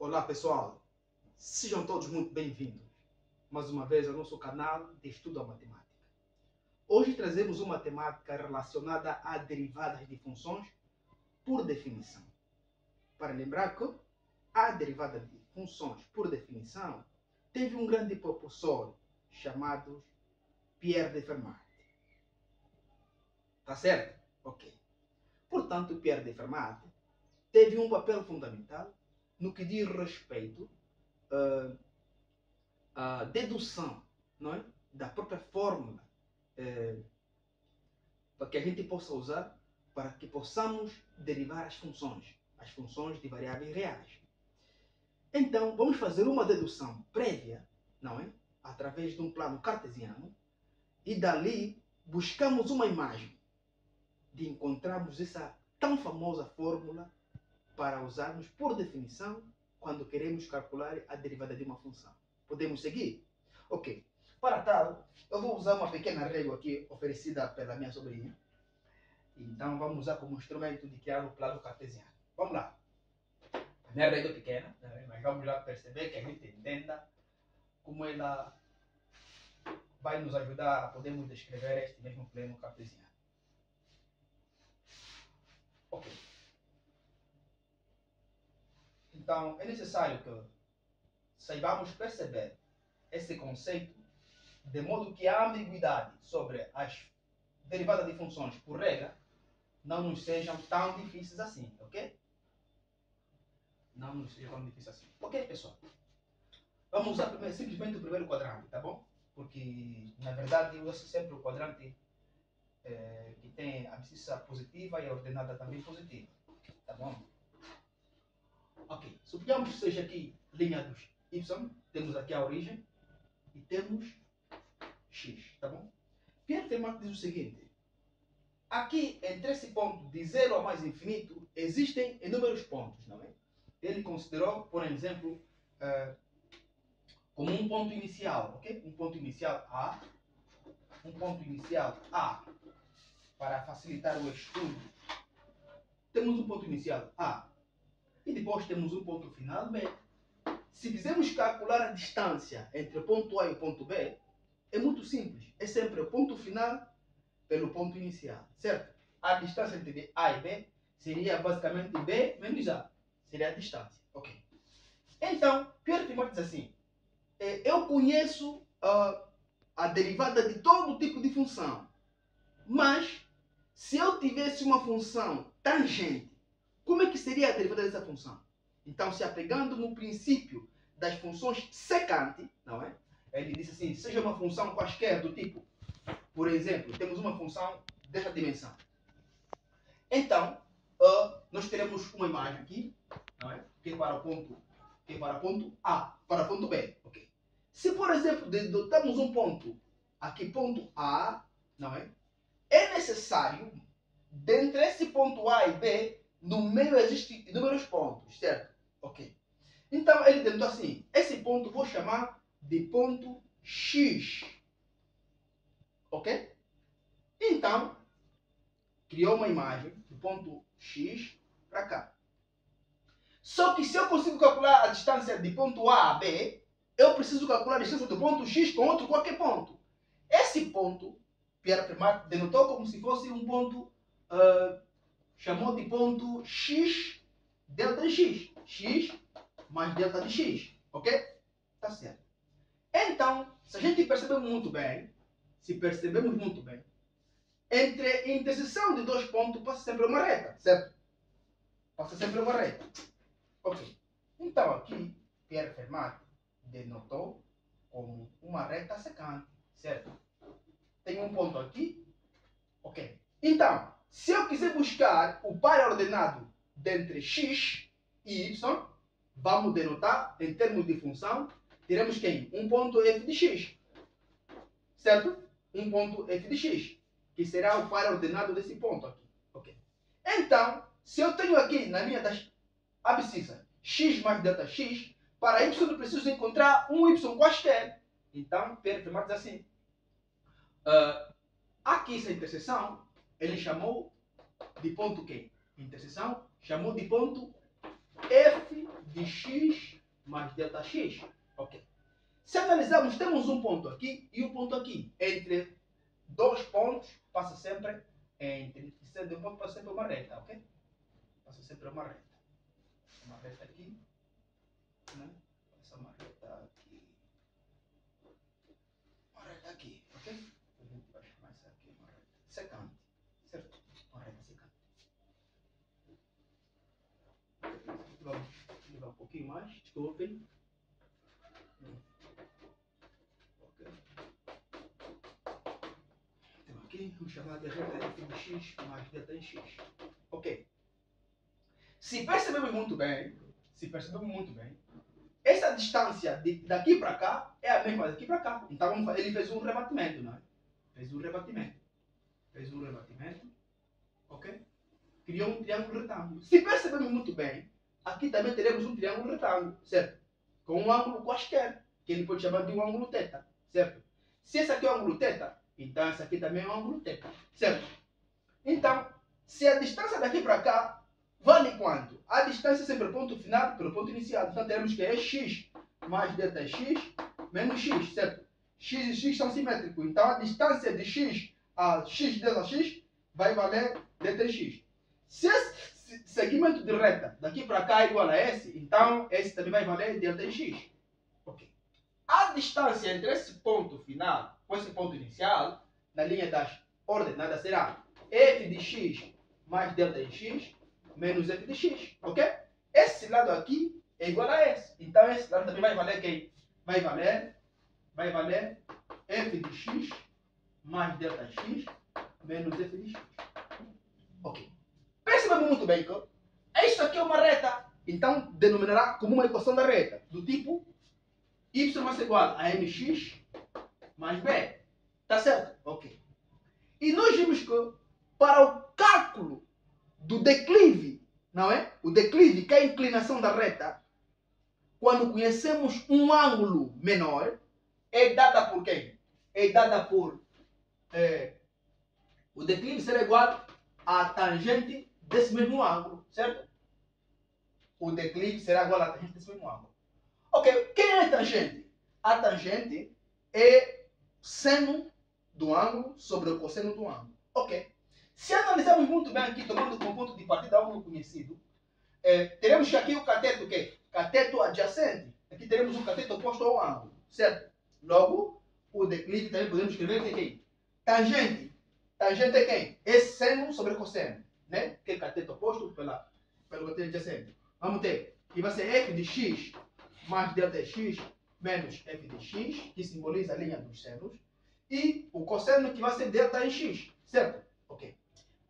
Olá pessoal, sejam todos muito bem-vindos mais uma vez ao nosso canal de estudo à matemática. Hoje trazemos uma temática relacionada a derivadas de funções por definição. Para lembrar que a derivada de funções por definição teve um grande propulsor chamado Pierre de Fermat. Tá certo? Ok. Portanto, Pierre de Fermat teve um papel fundamental no que diz respeito à dedução, não é? Da própria fórmula para que a gente possa usar para que possamos derivar as funções de variáveis reais. Então, vamos fazer uma dedução prévia, não é? Através de um plano cartesiano, e dali buscamos uma imagem de encontrarmos essa tão famosa fórmula para usarmos por definição quando queremos calcular a derivada de uma função. Podemos seguir? Ok. Para tal, eu vou usar uma pequena régua aqui oferecida pela minha sobrinha. Então vamos usar como instrumento de criar o plano cartesiano. Vamos lá. A minha régua é pequena, mas vamos lá perceber que a gente entenda como ela vai nos ajudar a podermos descrever este mesmo plano cartesiano. Ok. Então, é necessário que saibamos perceber esse conceito de modo que a ambiguidade sobre as derivadas de funções por regra não nos sejam tão difíceis assim, ok? Não nos sejam tão difíceis assim. Ok, pessoal? Vamos usar simplesmente o primeiro quadrante, tá bom? Porque, na verdade, eu uso sempre o quadrante que tem a abscissa positiva e a ordenada também positiva, tá bom? Ok, suponhamos que seja aqui linha dos y, temos aqui a origem e temos x, tá bom? Pierre Fermat diz o seguinte: aqui entre esse ponto de 0 a mais infinito existem inúmeros pontos, não é? Ele considerou, por exemplo, como um ponto inicial, ok? Um ponto inicial A, para facilitar o estudo. Temos um ponto inicial A e depois temos um ponto final B. Se quisermos calcular a distância entre o ponto A e o ponto B, é muito simples. É sempre o ponto final pelo ponto inicial, certo? A distância entre A e B seria basicamente B menos A. Seria a distância, ok? Então, Pierre Fermat diz assim: eu conheço a derivada de todo tipo de função, mas se eu tivesse uma função tangente, como é que seria a derivada dessa função? Então, se apegando no princípio das funções secante, não é? Ele disse assim: seja uma função quaisquer do tipo, por exemplo, temos uma função desta dimensão. Então, nós teremos uma imagem aqui, não é? Que é para o ponto A, para o ponto B, ok? Se, por exemplo, dedotamos um ponto aqui, ponto A, não é? É necessário, dentre esse ponto A e B, no meio existem inúmeros pontos, certo? Ok. Então, ele denotou assim: esse ponto vou chamar de ponto X. Ok? Então, criou uma imagem do ponto X para cá. Só que se eu consigo calcular a distância de ponto A a B, eu preciso calcular a distância do ponto X com outro qualquer ponto. Esse ponto, Pierre Fermat denotou como se fosse um ponto, chamou de ponto X delta de X. X mais delta de X. Ok? Tá certo. Então, se a gente percebemos muito bem, entre a interseção de dois pontos passa sempre uma reta, certo? Passa sempre uma reta. Ok. Então aqui, Pierre Fermat denotou como uma reta secante, certo? Tem um ponto aqui. Ok. Então, se eu quiser buscar o par ordenado dentre x e y, vamos denotar em termos de função, teremos quem? Um ponto f de x. Certo? Um ponto f de x, que será o par ordenado desse ponto aqui. Ok. Então, se eu tenho aqui na linha das abscissas x mais delta x, para y eu preciso encontrar um y quaisquer. Então, Pierre Fermat diz assim: aqui essa interseção, ele chamou de ponto Q. Interseção chamou de ponto f de x mais delta x. Ok. Se analisarmos, temos um ponto aqui e um ponto aqui. Entre dois pontos, passa sempre entre um ponto passa sempre uma reta, ok? Passa sempre uma reta. Uma reta aqui, né? Passa uma reta aqui. Uma reta aqui, ok? A gente vai chamar isso aqui uma reta secante, certo? Uma reta secante. Vamos levar um pouquinho mais, desculpem. Ok. Então aqui, vamos chamar de reta f de x mais delta em x. Ok. Se percebemos muito bem, essa distância daqui para cá é a mesma daqui para cá. Então ele fez um rebatimento, não é? Fez um rebatimento, ok? Criou um triângulo retângulo. Se percebemos muito bem, aqui também teremos um triângulo retângulo, certo? Com um ângulo quaisquer, que ele pode chamar de um ângulo θ, certo? Se esse aqui é o ângulo θ, então esse aqui também é um ângulo θ, certo? Então, se a distância daqui para cá vale quanto? A distância é sempre o ponto final pelo ponto inicial. Então teremos que é x mais delta x menos x, certo? X e x são simétricos. Então a distância de x a x delta x vai valer delta x. Se esse segmento de reta daqui para cá é igual a esse, então esse também vai valer delta x. Ok. A distância entre esse ponto final com esse ponto inicial, na linha das ordenadas, será f de x mais delta em x menos f de x, ok? Esse lado aqui é igual a esse. Então esse lado também vai valer quem? Vai valer f de x mais delta x menos f de x. Ok. Percebemos muito bem que esta aqui é uma reta. Então denominará como uma equação da reta. Do tipo y vai ser igual a mx mais b. Tá certo? Ok. E nós vimos que para o cálculo do declive, não é? O declive, que é a inclinação da reta, quando conhecemos um ângulo menor, é dada por quem? É dada por... o declive será igual à tangente desse mesmo ângulo, certo? O declive será igual à tangente desse mesmo ângulo. Ok, quem é a tangente? A tangente é seno do ângulo sobre o cosseno do ângulo. Ok. Se analisarmos muito bem aqui, tomando como ponto de partida o ângulo conhecido, teremos que aqui o cateto, que cateto adjacente. Aqui teremos o cateto oposto ao ângulo, certo? Logo, o declive também podemos escrever que é quem? Tangente. Tangente é quem? É seno sobre cosseno, né? Que é cateto oposto pelo cateto adjacente. Vamos ter que vai ser f de x mais delta x menos f de x, que simboliza a linha dos senos, e o cosseno que vai ser delta em x, certo? Ok.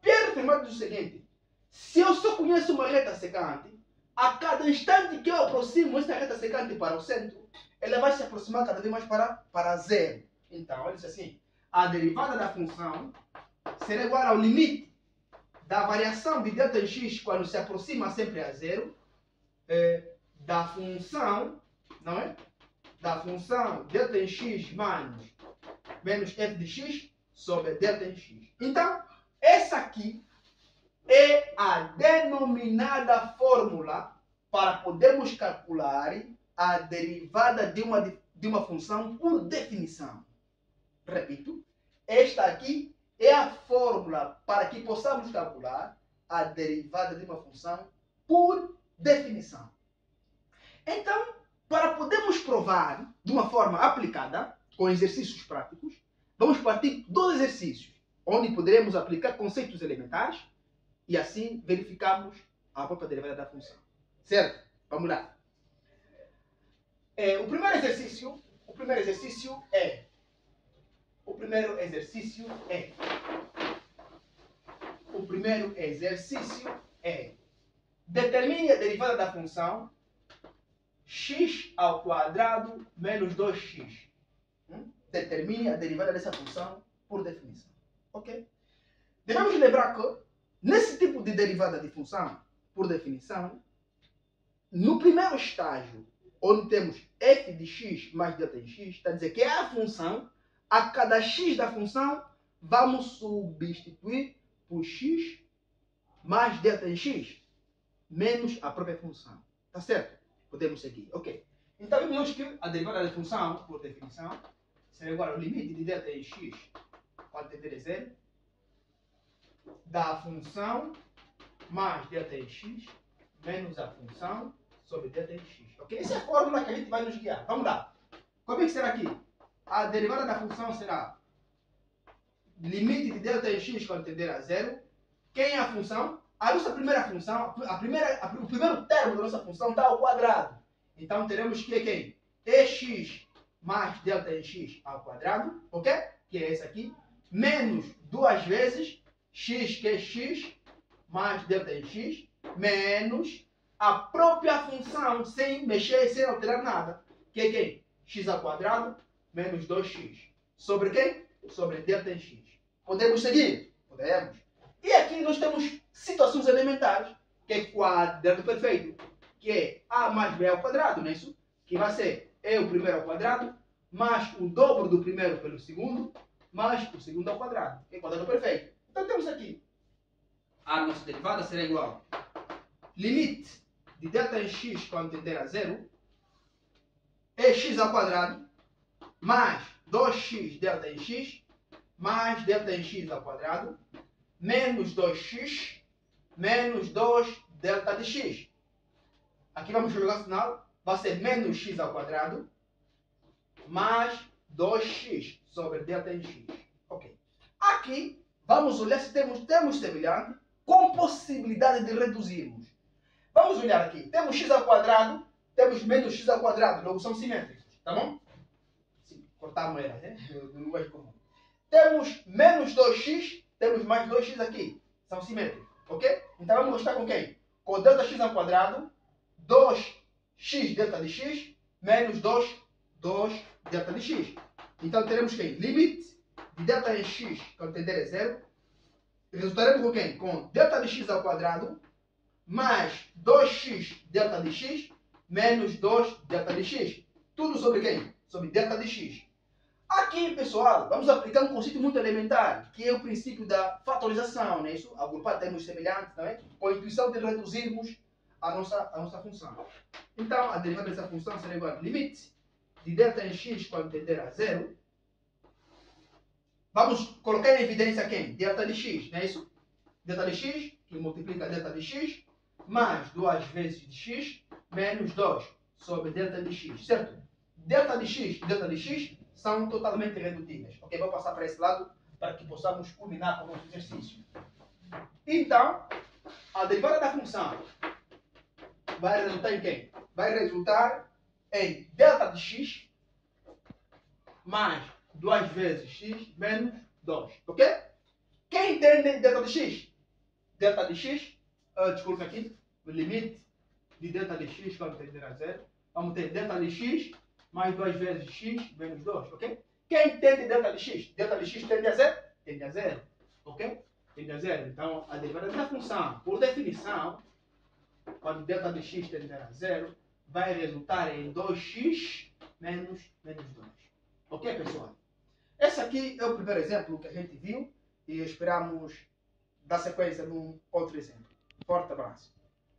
Pierre afirmou o seguinte: se eu só conheço uma reta secante, a cada instante que eu aproximo essa reta secante para o centro, ela vai se aproximar cada vez mais para zero. Então, ele disse assim: a derivada da função será igual ao limite da variação de delta em x quando se aproxima sempre a zero, da função, não é? Da função delta em x menos f de x sobre delta em x. Então, essa aqui é a denominada fórmula para podermos calcular a derivada de uma função por definição. Repito, esta aqui é a fórmula para que possamos calcular a derivada de uma função por definição. Então, para podermos provar de uma forma aplicada, com exercícios práticos, vamos partir dos exercícios, onde poderemos aplicar conceitos elementares e assim verificamos a própria derivada da função. Certo? Vamos lá. O primeiro exercício é determine a derivada da função x ao quadrado menos 2x. Determine a derivada dessa função por definição. Ok? Devemos lembrar que, nesse tipo de derivada de função por definição, no primeiro estágio, onde temos f de x mais delta em x, está a dizer que é a função, a cada x da função, vamos substituir por x mais delta em x, menos a própria função. Tá certo? Podemos seguir. Ok. Então vimos que a derivada da função, por definição, será igual ao limite de delta em x, quando tender a zero, da função mais delta em x menos a função sobre delta em x. Ok? Essa é a fórmula que a gente vai nos guiar. Vamos lá. Como é que será aqui? A derivada da função será limite de delta em x quando tender a zero. Quem é a função? A nossa primeira função, o primeiro termo da nossa função está ao quadrado. Então teremos que quem? Ex mais delta em x ao quadrado, ok? Que é esse aqui, menos duas vezes x, que é x, mais delta em x, menos a própria função, sem mexer, sem alterar nada, que é quem? X ao quadrado menos 2x. Sobre quem? Sobre delta em x. Podemos seguir? Podemos. E aqui nós temos situações elementares, que é quadrado perfeito, que é a mais b ao quadrado, não é isso? Que vai ser e o primeiro ao quadrado, mais o dobro do primeiro pelo segundo, mais o segundo ao quadrado, que é quadrado perfeito. Então temos aqui, a nossa derivada será igual limite de delta em x quando tender a zero, é x ao quadrado, mais 2x delta em x, mais delta em x ao quadrado, menos 2x, menos 2 delta de x. Aqui vamos jogar o sinal, vai ser menos x ao quadrado, mais 2x sobre delta em x. Ok. Aqui, vamos olhar se temos termos semelhantes com possibilidade de reduzirmos. Vamos olhar aqui. Temos x ao quadrado, temos menos x ao quadrado, logo são simétricos. Tá bom? Sim, cortamos elas, né? No linguagem comum. Temos menos 2x, temos mais 2x aqui. São simétricos. Ok? Então vamos restar com quem? Com delta x ao quadrado, 2x delta de x, menos 2 delta de x. Então teremos quem? Limite de delta em x quando tender a zero. Resultaremos com quem? Com delta de x ao quadrado, mais 2x delta de x, menos 2 delta de x. Tudo sobre quem? Sobre delta de x. Aqui, pessoal, vamos aplicar um conceito muito elementar, que é o princípio da fatorização, não é isso? Agrupar termos semelhantes, não é? Com a intuição de reduzirmos a nossa função. Então, a derivada dessa função será igual a limite de delta em x quando tender a zero. Vamos colocar em evidência quem? Delta de x, não é isso? Delta de x, que multiplica delta de x, mais 2 vezes de x, menos 2 sobre delta de x, certo? Delta de x e delta de x são totalmente redutíveis. Ok? Vou passar para esse lado para que possamos culminar com o nosso exercício. Então, a derivada da função vai resultar em quem? Vai resultar em delta de x mais 2 vezes x menos 2. Ok? Quem entende delta de x? Delta de x, desculpa aqui, o limite de delta de x quando tender a zero. Vamos ter delta de x mais 2 vezes x menos 2. Ok? Quem entende delta de x? Delta de x tende a zero? Tende a zero. Ok? Tende a zero. Então, a derivada da função, por definição, quando delta de x tender a zero, vai resultar em 2x menos 2. Ok, pessoal? Esse aqui é o primeiro exemplo que a gente viu e esperamos dar sequência num outro exemplo. Forte abraço.